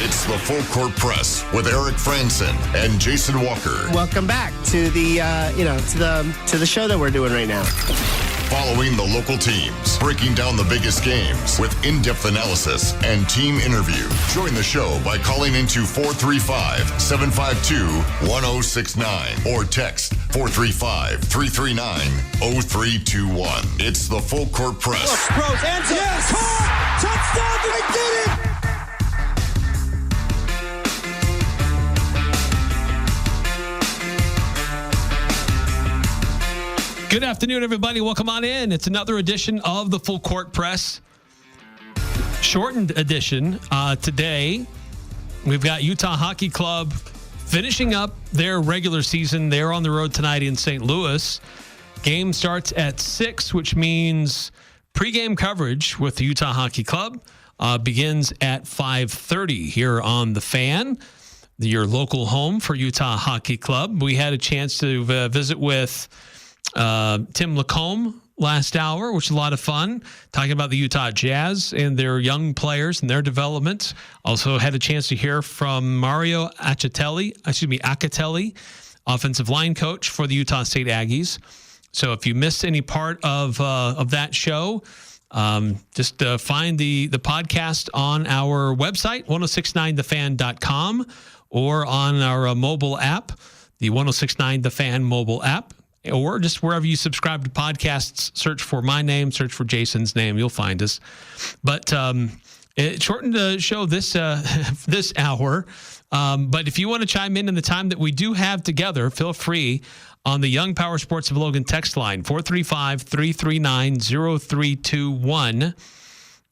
It's the Full Court Press with Eric Frandsen and Jason Walker. Welcome back to the to the show that we're doing right now. Following the local teams, breaking down the biggest games with in-depth analysis and team interview. Join the show by calling into 435-752-1069 or text 435-339-0321. It's the Full Court Press. Rose, and yes! Caught! Touchdown! They did it! Good afternoon, everybody. Welcome on in. It's another edition of the Full Court Press. Shortened edition. Today, we've got Utah Hockey Club finishing up their regular season. They're on the road tonight in St. Louis. Game starts at 6, which means pregame coverage with the Utah Hockey Club begins at 5:30 here on The Fan, your local home for Utah Hockey Club. We had a chance to visit with Tim Lacombe last hour, which was a lot of fun, talking about the Utah Jazz and their young players and their development. Also had a chance to hear from Mario Acatelli, offensive line coach for the Utah State Aggies. So if you missed any part of that show, just find the podcast on our website, 1069thefan.com, or on our mobile app, the 1069 The Fan mobile app. Or just wherever you subscribe to podcasts, search for my name, search for Jason's name, you'll find us. But it shortened the show this hour. But if you want to chime in the time that we do have together, feel free on the Young Power Sports of Logan text line, 435-339-0321,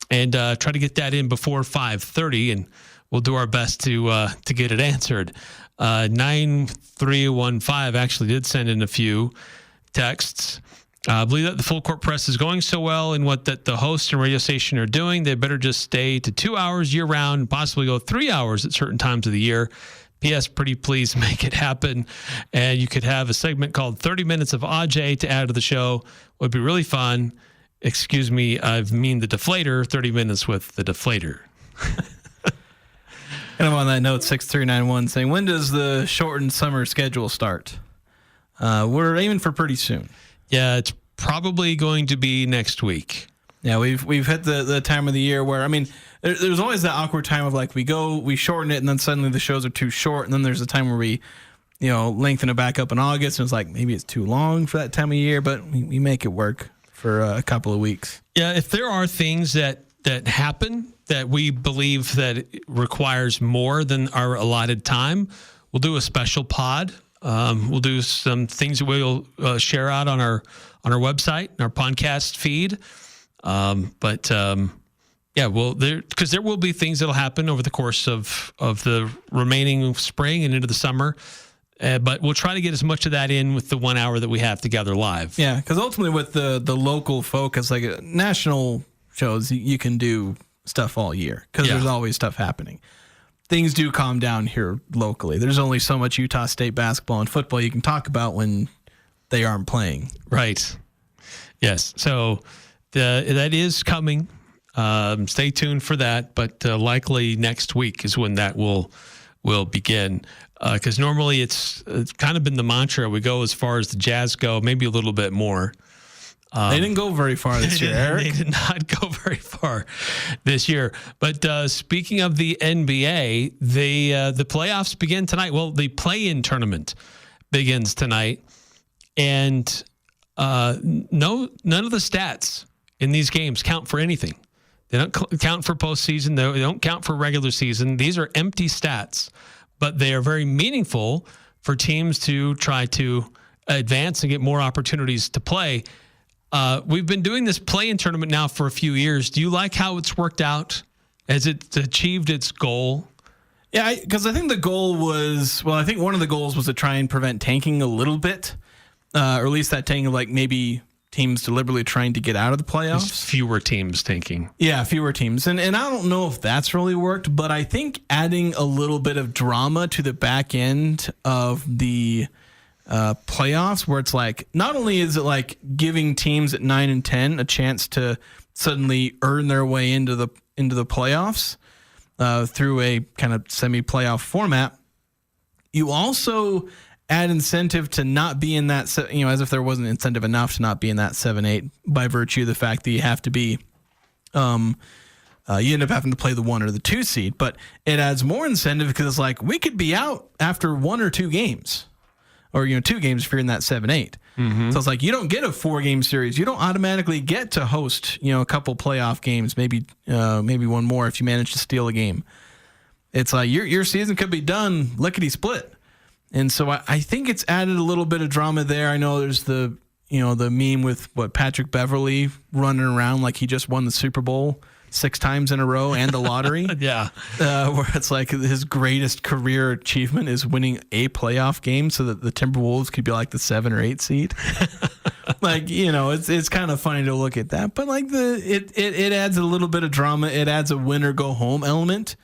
and try to get that in before 5:30, and we'll do our best to get it answered. 9315 actually did send in a few texts. I believe that the Full Court Press is going so well in what that the host and radio station are doing. They better just stay to 2 hours year round and possibly go 3 hours at certain times of the year. P.S. Pretty please make it happen. And you could have a segment called 30 Minutes of AJ to add to the show. Would be really fun. Excuse me, I mean the deflator, 30 minutes with the deflator. Kind of on that note, 6391 saying, when does the shortened summer schedule start? We're aiming for pretty soon. Yeah, it's probably going to be next week. Yeah, we've hit the time of the year where, I mean, there's always that awkward time of like we shorten it and then suddenly the shows are too short. And then there's a time where we, lengthen it back up in August. And it's like maybe it's too long for that time of year, but we make it work for a couple of weeks. Yeah, if there are things that happen that we believe that it requires more than our allotted time, we'll do a special pod. We'll do some things that we'll share out on our website, our podcast feed. Because there will be things that'll happen over the course of the remaining spring and into the summer. But we'll try to get as much of that in with the 1 hour that we have together live. Yeah, because ultimately with the local focus, like national shows, you can do stuff all year because there's always stuff happening. Things do calm down here locally. There's only so much Utah State basketball and football you can talk about when they aren't playing. Right. Yes. So that is coming. Stay tuned for that, but likely next week is when that will begin. Because normally it's kind of been the mantra. We go as far as the Jazz go, maybe a little bit more. They didn't go very far this year, Eric. They did not go very far this year. But speaking of the NBA, the playoffs begin tonight. Well, the play-in tournament begins tonight. And none of the stats in these games count for anything. They don't count for postseason. They don't count for regular season. These are empty stats. But they are very meaningful for teams to try to advance and get more opportunities to play. We've been doing this play-in tournament now for a few years. Do you like how it's worked out? Has it achieved its goal? Yeah, because I think the goal was, I think one of the goals was to try and prevent tanking a little bit, or at least that tanking of like maybe teams deliberately trying to get out of the playoffs. There's fewer teams tanking. Yeah, fewer teams. And I don't know if that's really worked, but I think adding a little bit of drama to the back end of the playoffs, where it's like, not only is it like giving teams at 9 and 10 a chance to suddenly earn their way into the playoffs, through a kind of semi-playoff format. You also add incentive to not be in that, as if there wasn't incentive enough to not be in that 7-8 by virtue of the fact that you have to be, you end up having to play the 1 or the 2 seed. But it adds more incentive because it's like we could be out after 1 or 2 games, or 2 games if you're in that 7-8. Mm-hmm. So it's like you don't get a 4-game series. You don't automatically get to host, a couple playoff games, maybe one more if you manage to steal a game. It's like your season could be done lickety split. And so I think it's added a little bit of drama there. I know there's the meme with Patrick Beverly running around like he just won the Super Bowl 6 times in a row and the lottery. Yeah. Where it's like his greatest career achievement is winning a playoff game so that the Timberwolves could be like the 7 or 8 seed. It's kind of funny to look at that, but like it adds a little bit of drama. It adds a win or go home element.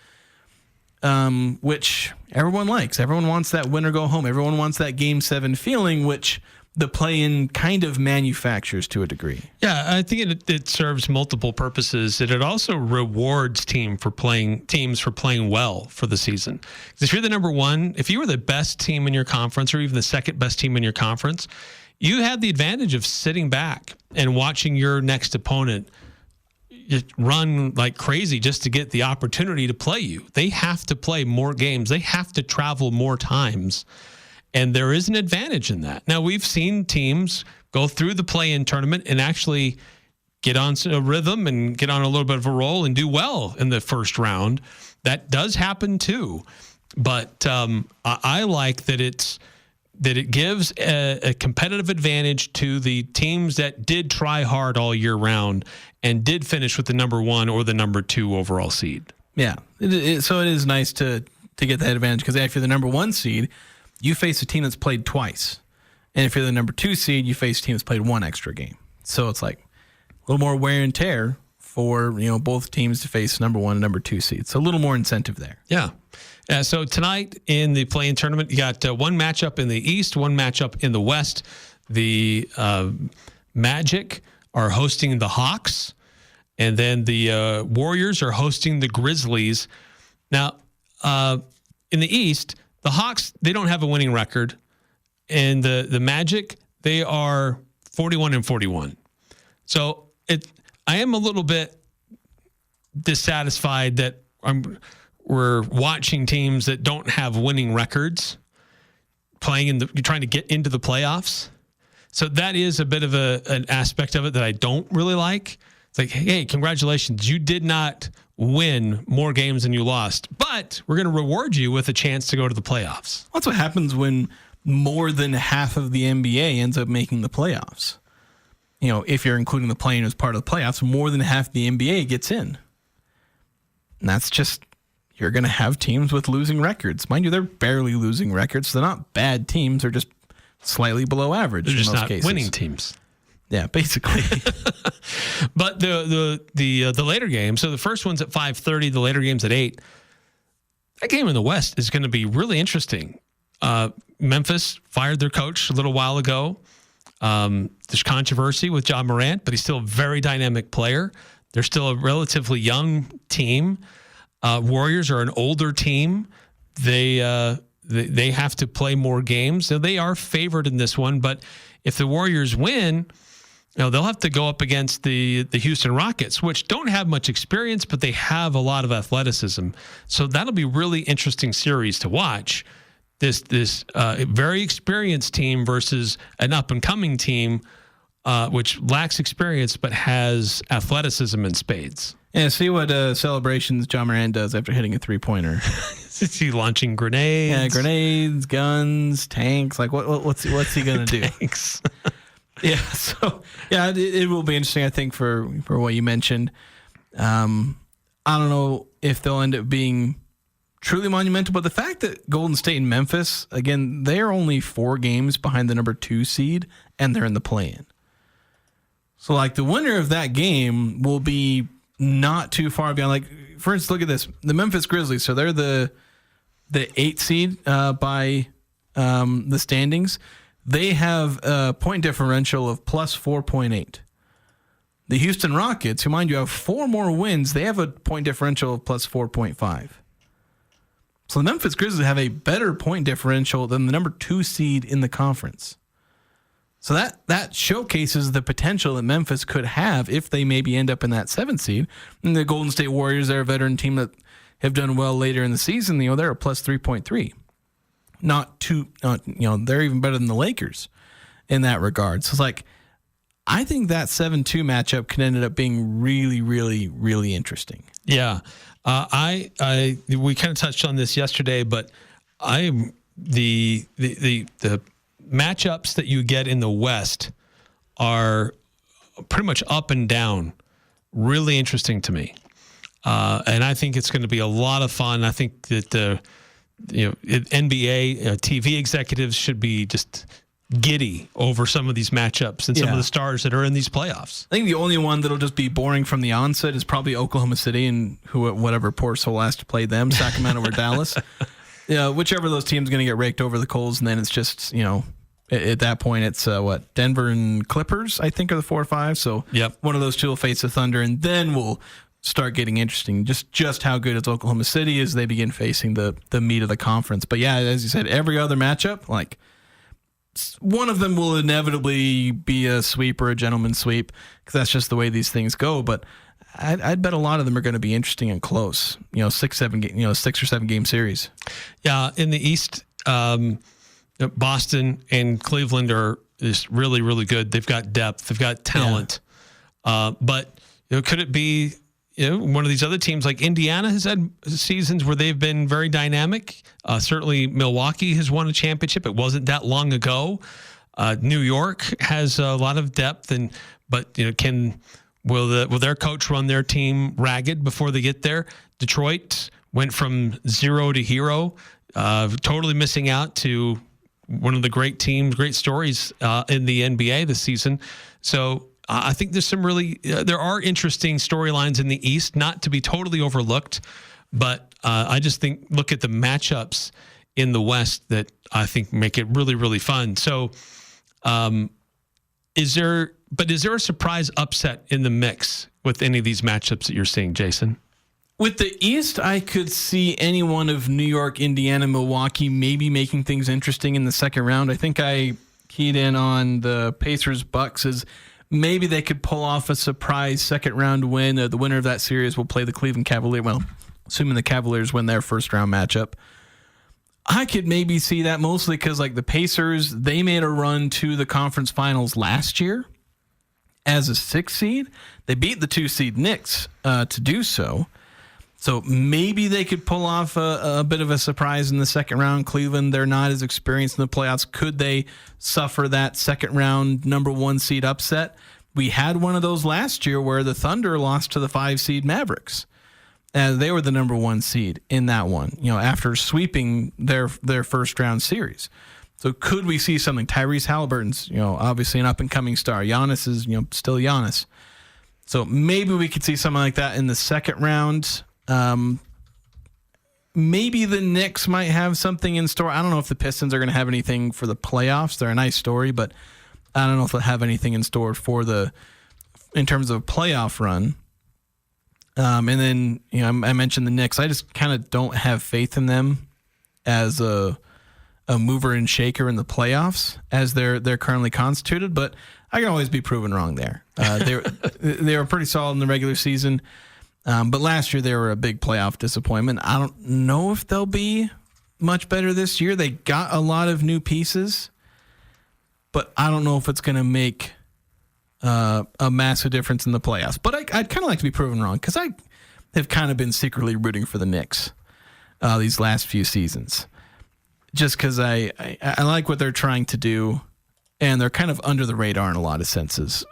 Which everyone likes. Everyone wants that win or go home. Everyone wants that Game 7 feeling, which the play-in kind of manufactures to a degree. Yeah, I think it serves multiple purposes. It also rewards teams for playing well for the season. Because if you're the number 1, if you were the best team in your conference or even the second best team in your conference, you had the advantage of sitting back and watching your next opponent run like crazy just to get the opportunity to play you. They have to play more games. They have to travel more times. And there is an advantage in that. Now, we've seen teams go through the play-in tournament and actually get on a rhythm and get on a little bit of a roll and do well in the first round. That does happen too. But I like that it gives a competitive advantage to the teams that did try hard all year round and did finish with the number 1 or the number 2 overall seed. Yeah. So it is nice to get that advantage because if you're the number 1 seed, you face a team that's played twice. And if you're the number 2 seed, you face a team that's played 1 extra game. So it's like a little more wear and tear for, both teams to face number 1 and number 2 seeds. So a little more incentive there. Yeah. So tonight in the play-in tournament, you got one matchup in the East, one matchup in the West. The Magic are hosting the Hawks, and then the Warriors are hosting the Grizzlies. Now, in the East, the Hawks, they don't have a winning record, and the Magic, they are 41-41. So I am a little bit dissatisfied that we're watching teams that don't have winning records playing trying to get into the playoffs. So that is a bit of an aspect of it that I don't really like. It's like, hey, congratulations. You did not win more games than you lost, but we're going to reward you with a chance to go to the playoffs. That's what happens when more than half of the NBA ends up making the playoffs. If you're including the play-in as part of the playoffs, more than half the NBA gets in. And that's just, you're going to have teams with losing records. Mind you, they're barely losing records. They're not bad teams. They're just slightly below average. They're just in most not cases. Winning teams. Yeah, basically. But the later game, so the first one's at 5:30, the later game's at 8. That game in the West is going to be really interesting. Memphis fired their coach a little while ago. There's controversy with Ja Morant, but he's still a very dynamic player. They're still a relatively young team. Warriors are an older team. They have to play more games. So they are favored in this one, but if the Warriors win, they'll have to go up against the Houston Rockets, which don't have much experience, but they have a lot of athleticism. So that'll be a really interesting series to watch. This very experienced team versus an up-and-coming team, which lacks experience but has athleticism in spades. Yeah, see what celebrations Ja Morant does after hitting a three-pointer. Is he launching grenades? Yeah, grenades, guns, tanks. Like what's he gonna do? Tanks. Yeah, so yeah, it will be interesting. I think for what you mentioned. I don't know if they'll end up being truly monumental, but the fact that Golden State and Memphis, again, they are only 4 games behind the number 2 seed, and they're in the play-in. So like the winner of that game will be not too far beyond. Like, for instance, look at this: the Memphis Grizzlies. So they're the 8 seed by the standings. They have a point differential of plus 4.8. The Houston Rockets, who mind you have 4 more wins, they have a point differential of plus 4.5. So the Memphis Grizzlies have a better point differential than the number 2 seed in the conference. So that showcases the potential that Memphis could have if they maybe end up in that 7th seed. And the Golden State Warriors, they're a veteran team that have done well later in the season. They're a plus 3.3. They're even better than the Lakers in that regard. So it's like, I think that 7-2 matchup could end up being really, really, really interesting. Yeah. We kind of touched on this yesterday, but the matchups that you get in the West are pretty much up and down, really interesting to me. And I think it's going to be a lot of fun. I think that the NBA TV executives should be just giddy over some of these matchups and some of the stars that are in these playoffs. I think the only one that'll just be boring from the onset is probably Oklahoma City and whatever poor soul has to play them, Sacramento or Dallas. Whichever of those teams is going to get raked over the coals, and then it's just, at that point it's Denver and Clippers, I think, are the 4 or 5. So one of those two will face the Thunder, and then we'll start getting interesting. Just how good is Oklahoma City as they begin facing the meat of the conference. But yeah, as you said, every other matchup, like, one of them will inevitably be a sweep or a gentleman's sweep because that's just the way these things go. But I'd bet a lot of them are going to be interesting and close. 6 or 7 game series. Yeah, in the East, Boston and Cleveland are just really, really good. They've got depth. They've got talent. But could it be one of these other teams like Indiana has had seasons where they've been very dynamic. Certainly Milwaukee has won a championship. It wasn't that long ago. New York has a lot of depth, but will their coach run their team ragged before they get there? Detroit went from 0 to hero, totally missing out to one of the great teams, great stories in the NBA this season. So I think there's there are interesting storylines in the East, not to be totally overlooked, but I just think look at the matchups in the West that I think make it really, really fun. So is there a surprise upset in the mix with any of these matchups that you're seeing, Jason? With the East, I could see any one of New York, Indiana, Milwaukee maybe making things interesting in the second round. I think I keyed in on the Pacers-Bucks as maybe they could pull off a surprise second round win. The winner of that series will play the Cleveland Cavaliers. Well, assuming the Cavaliers win their first round matchup. I could maybe see that mostly because like the Pacers, they made a run to the conference finals last year as a 6 seed. They beat the 2 seed Knicks to do so. So maybe they could pull off a bit of a surprise in the second round. Cleveland, they're not as experienced in the playoffs. Could they suffer that second round number 1 seed upset? We had one of those last year where the Thunder lost to the 5 seed Mavericks. They were the number 1 seed in that one, after sweeping their first round series. So could we see something? Tyrese Halliburton's, obviously an up and coming star. Giannis is, still Giannis. So maybe we could see something like that in the second round. Maybe the Knicks might have something in store. I don't know if the Pistons are going to have anything for the playoffs. They're a nice story, but I don't know if they'll have anything in store in terms of a playoff run. And then, I mentioned the Knicks. I just kind of don't have faith in them as a mover and shaker in the playoffs as they're currently constituted, but I can always be proven wrong there. They were pretty solid in the regular season. But last year they were a big playoff disappointment. I don't know if they'll be much better this year. They got a lot of new pieces, but I don't know if it's going to make a massive difference in the playoffs. But I'd kind of like to be proven wrong because I have kind of been secretly rooting for the Knicks these last few seasons, just because I like what they're trying to do, and they're kind of under the radar in a lot of senses.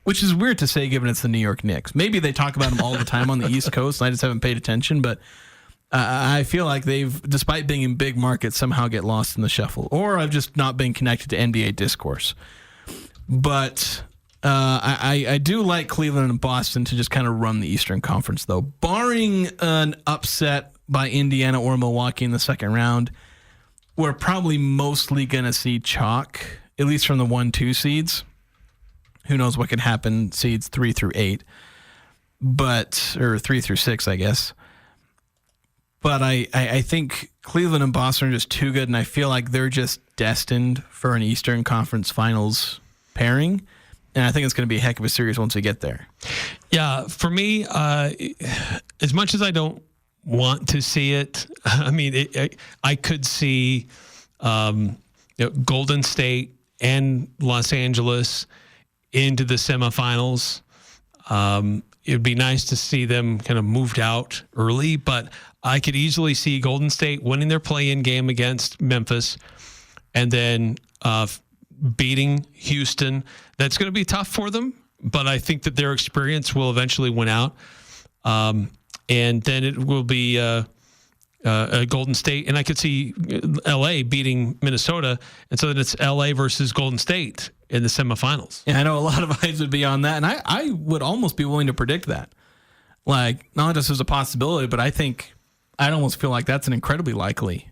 Which is weird to say given it's the New York Knicks. Maybe they talk about them all the time on the East Coast, and I just haven't paid attention. But I feel like they've, despite being in big markets, somehow get lost in the shuffle. Or I've just not been connected to NBA discourse. But I do like Cleveland and Boston to just kind of run the Eastern Conference, though. Barring an upset by Indiana or Milwaukee in the second round, we're probably mostly going to see chalk, at least from the 1-2 seeds. Who knows what can happen seeds 3 through 8, or 3 through 6, I guess. But I think Cleveland and Boston are just too good, and I feel like they're just destined for an Eastern Conference Finals pairing. And I think it's going to be a heck of a series once we get there. Yeah, for me, as much as I don't want to see it, I mean, I could see Golden State and Los Angeles into the semifinals. It'd be nice to see them kind of moved out early, but I could easily see Golden State winning their play-in game against Memphis and then beating Houston. That's going to be tough for them, but I think that their experience will eventually win out. And then it will be Golden State, and I could see LA beating Minnesota, and so then it's LA versus Golden State in the semifinals. Yeah, I know a lot of eyes would be on that, and I would almost be willing to predict that. Like, not just as a possibility, but I'd almost feel like that's an incredibly likely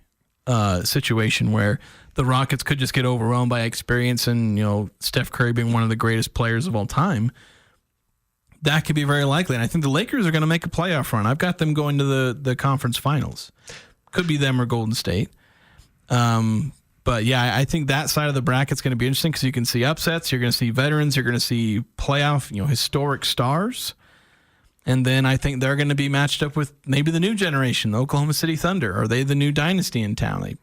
situation where the Rockets could just get overwhelmed by experience and, Steph Curry being one of the greatest players of all time. That could be very likely. And I think the Lakers are going to make a playoff run. I've got them going to the conference finals. Could be them or Golden State. But yeah, I think that side of the bracket's going to be interesting because you can see upsets. You're going to see veterans. You're going to see playoff, historic stars. And then I think they're going to be matched up with maybe the new generation, the Oklahoma City Thunder. Are they the new dynasty in town?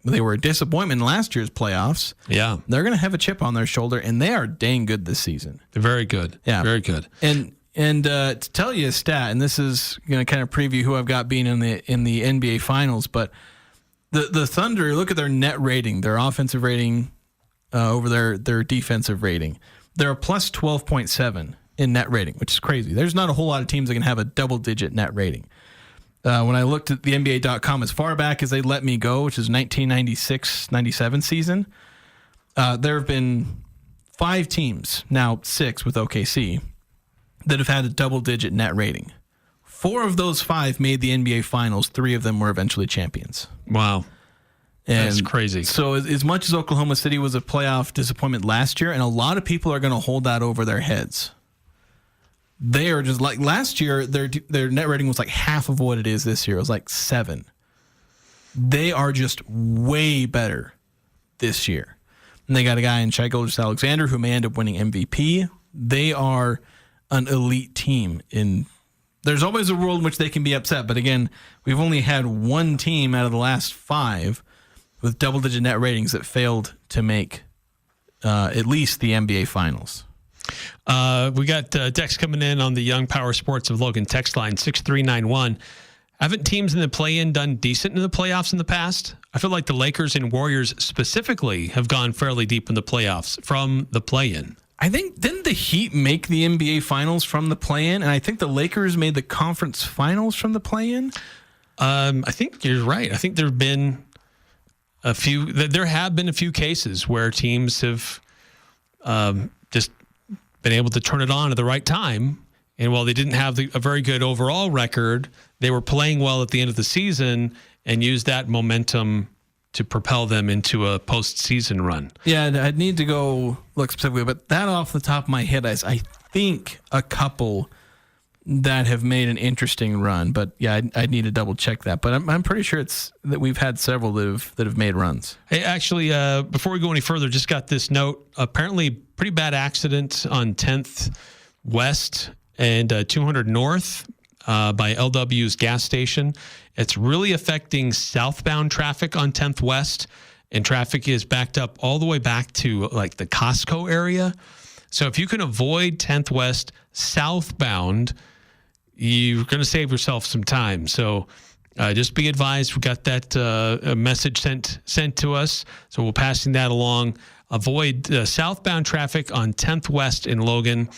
They were a disappointment in last year's playoffs. Yeah. They're going to have a chip on their shoulder, and they are dang good this season. They're very good. Yeah. Very good. And to tell you a stat, and this is going to kind of preview who I've got being in the NBA Finals, but the Thunder, look at their net rating, their offensive rating over their defensive rating. They're a plus 12.7 in net rating, which is crazy. There's not a whole lot of teams that can have a double-digit net rating. When I looked at the NBA.com as far back as they let me go, which is 1996-97 season, there have been 5 teams, now 6 with OKC, that have had a double-digit net rating. 4 of those 5 made the NBA Finals. 3 of them were eventually champions. Wow. That's crazy. So as much as Oklahoma City was a playoff disappointment last year, and a lot of people are going to hold that over their heads. They are just like last year, their net rating was like half of what it is this year. It was like 7. They are just way better this year. And they got a guy in Shai Gilgeous-Alexander who may end up winning MVP. They are an elite team. There's always a world in which they can be upset. But again, we've only had one team out of the last 5 with double-digit net ratings that failed to make at least the NBA Finals. We got Dex coming in on the Young Power Sports of Logan text line 6391. Haven't teams in the play-in done decent in the playoffs in the past? I feel like the Lakers and Warriors specifically have gone fairly deep in the playoffs from the play-in. I think, didn't the Heat make the NBA Finals from the play-in? And I think the Lakers made the conference finals from the play-in? I think you're right. I think there have been a few cases where teams have just been able to turn it on at the right time. And while they didn't have a very good overall record, they were playing well at the end of the season and used that momentum to propel them into a postseason run. Yeah, I'd need to go look specifically, but that off the top of my head, I think a couple that have made an interesting run. But yeah, I'd need to double check that. But I'm pretty sure it's that we've had several that have made runs. Hey, actually, before we go any further, just got this note. Apparently, pretty bad accident on 10th West and 200 North by LW's gas station. It's really affecting southbound traffic on 10th West, and traffic is backed up all the way back to like the Costco area. So if you can avoid 10th West southbound, you're going to save yourself some time. So just be advised, we got that message sent to us, so we're passing that along. Avoid southbound traffic on 10th West in Logan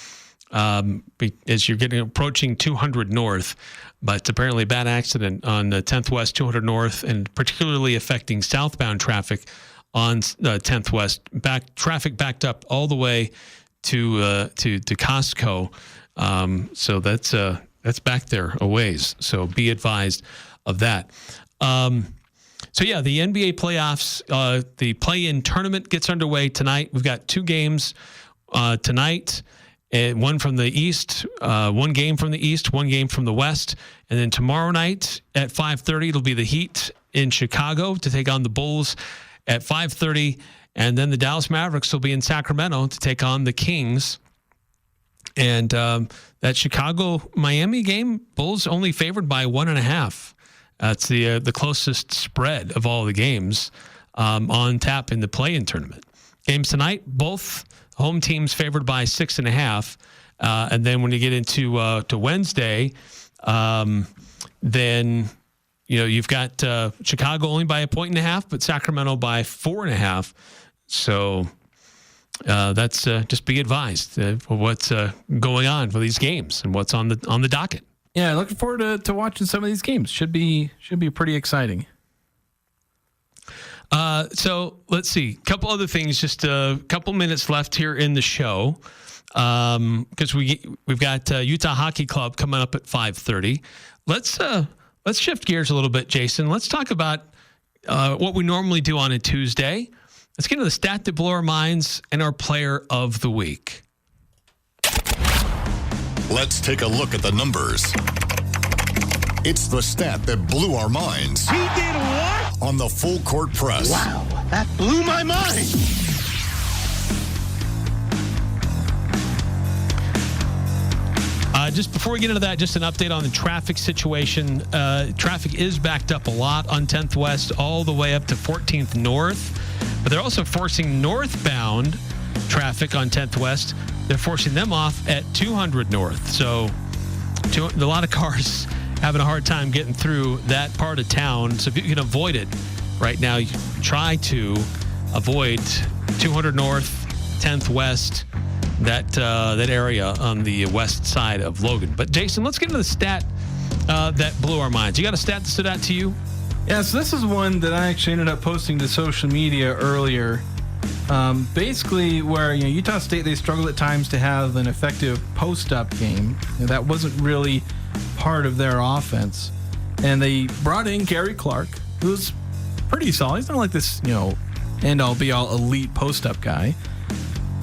as you're approaching 200 North. But apparently bad accident on 10th West, 200 North, and particularly affecting southbound traffic on 10th West. Traffic backed up all the way to Costco. So that's back there a ways. So be advised of that. So yeah, the NBA playoffs, the play-in tournament gets underway tonight. We've got 2 games. tonight. And one from the East, one game from the East, one game from the West. And then tomorrow night at 5:30, it'll be the Heat in Chicago to take on the Bulls at 5:30. And then the Dallas Mavericks will be in Sacramento to take on the Kings. And that Chicago-Miami game, Bulls only favored by 1.5. That's the closest spread of all the games on tap in the play-in tournament. Games tonight, both home teams favored by 6.5. And then when you get into to Wednesday, then you've got Chicago only by 1.5, but Sacramento by 4.5. So that's just be advised for what's going on for these games and what's on the docket. Yeah, looking forward to watching some of these games. Should be pretty exciting. So let's see. A couple other things. Just a couple minutes left here in the show because we've got Utah Hockey Club coming up at 5:30. Let's shift gears a little bit, Jason. Let's talk about what we normally do on a Tuesday. Let's get into the stat that blew our minds and our player of the week. Let's take a look at the numbers. It's the stat that blew our minds. He did what? On the Full Court Press. Wow, that blew my mind. Just before we get into that, just an update on the traffic situation. Traffic is backed up a lot on 10th West all the way up to 14th North. But they're also forcing northbound traffic on 10th West. They're forcing them off at 200 North. So a lot of cars having a hard time getting through that part of town. So if you can avoid it right now, you try to avoid 200 North, 10th West, that area on the west side of Logan. But Jason, let's get into the stat that blew our minds. You got a stat that stood out to you? Yeah, so this is one that I actually ended up posting to social media earlier. Basically, where Utah State, they struggle at times to have an effective post-up game. That wasn't really part of their offense, and they brought in Gary Clark, who's pretty solid. He's not like this, end-all be-all elite post-up guy,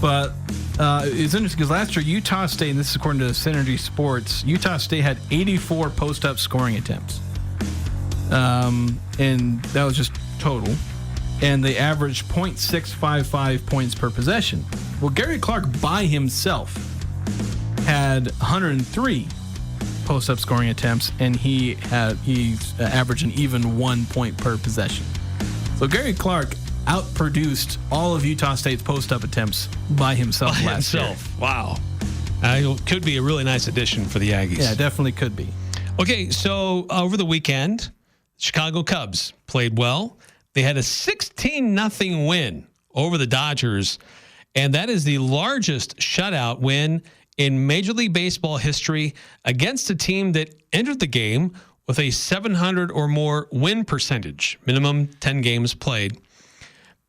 but it's interesting because last year Utah State, and this is according to Synergy Sports, Utah State had 84 post-up scoring attempts. And that was just total. And they averaged 0.655 points per possession. Well, Gary Clark by himself had 103 post-up scoring attempts, and he's averaging even 1 point per possession. So Gary Clark outproduced all of Utah State's post-up attempts by himself last year. Wow. Could be a really nice addition for the Aggies. Yeah, definitely could be. Okay, so over the weekend, Chicago Cubs played well. They had a 16-0 win over the Dodgers, and that is the largest shutout win in Major League Baseball history against a team that entered the game with a 700 or more win percentage, minimum 10 games played.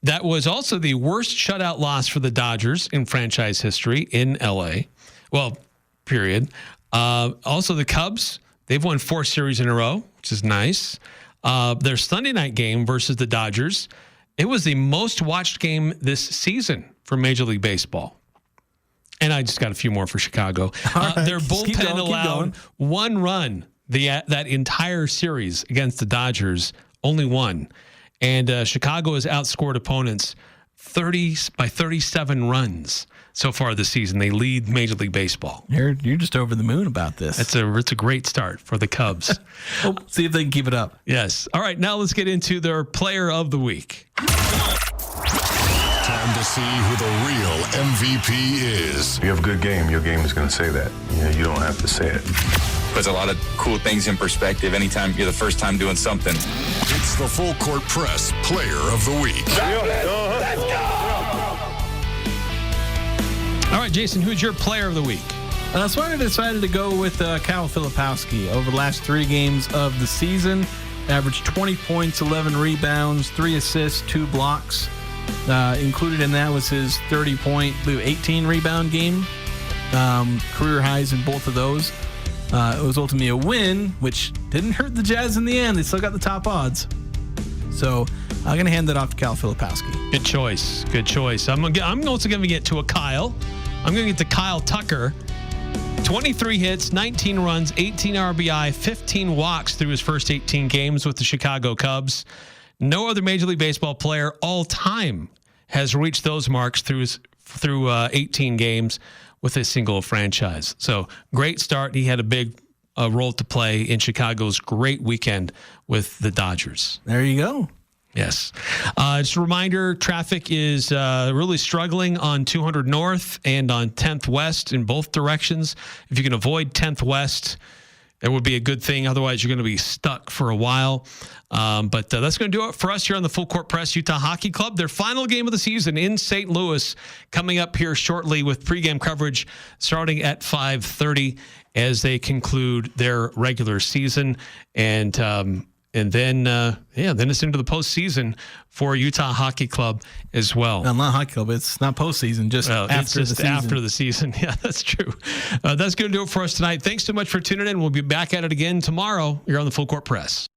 That was also the worst shutout loss for the Dodgers in franchise history in LA. Well, period. Also, the Cubs, they've won 4 series in a row, which is nice. Their Sunday night game versus the Dodgers, it was the most watched game this season for Major League Baseball. And I just got a few more for Chicago. Right, their bullpen allowed 1 run that entire series against the Dodgers, only 1. And Chicago has outscored opponents 37 runs so far this season. They lead Major League Baseball. You're just over the moon about this. It's a great start for the Cubs. We'll see if they can keep it up. Yes. All right, now let's get into their player of the week. Time to see who the real MVP is. If you have a good game, your game is going to say that. You don't have to say it. Puts a lot of cool things in perspective anytime you're the first time doing something. It's the Full Court Press Player of the Week. Let's go! All right, Jason, who's your player of the week? So I decided to go with Kyle Filipowski. Over the last 3 games of the season, averaged 20 points, 11 rebounds, 3 assists, 2 blocks. Included in that was his 30-point, 18-rebound game. Career highs in both of those. It was ultimately a win, which didn't hurt the Jazz in the end. They still got the top odds. So I'm going to hand that off to Kyle Filipowski. Good choice. Good choice. I'm also going to get to a Kyle. I'm going to get to Kyle Tucker. 23 hits, 19 runs, 18 RBI, 15 walks through his first 18 games with the Chicago Cubs. No other Major League Baseball player all time has reached those marks through 18 games with a single franchise. So great start. He had a big role to play in Chicago's great weekend with the Dodgers. There you go. Yes. Just a reminder, traffic is really struggling on 200 North and on 10th West in both directions. If you can avoid 10th West, that would be a good thing. Otherwise, you're going to be stuck for a while. But that's going to do it for us here on the Full Court Press Utah Hockey Club. Their final game of the season in St. Louis coming up here shortly with pregame coverage starting at 5:30 as they conclude their regular season. And then it's into the postseason for Utah Hockey Club as well. No, not Hockey Club. It's not postseason, just after the season. After the season. Yeah, that's true. That's going to do it for us tonight. Thanks so much for tuning in. We'll be back at it again tomorrow. You're on the Full Court Press.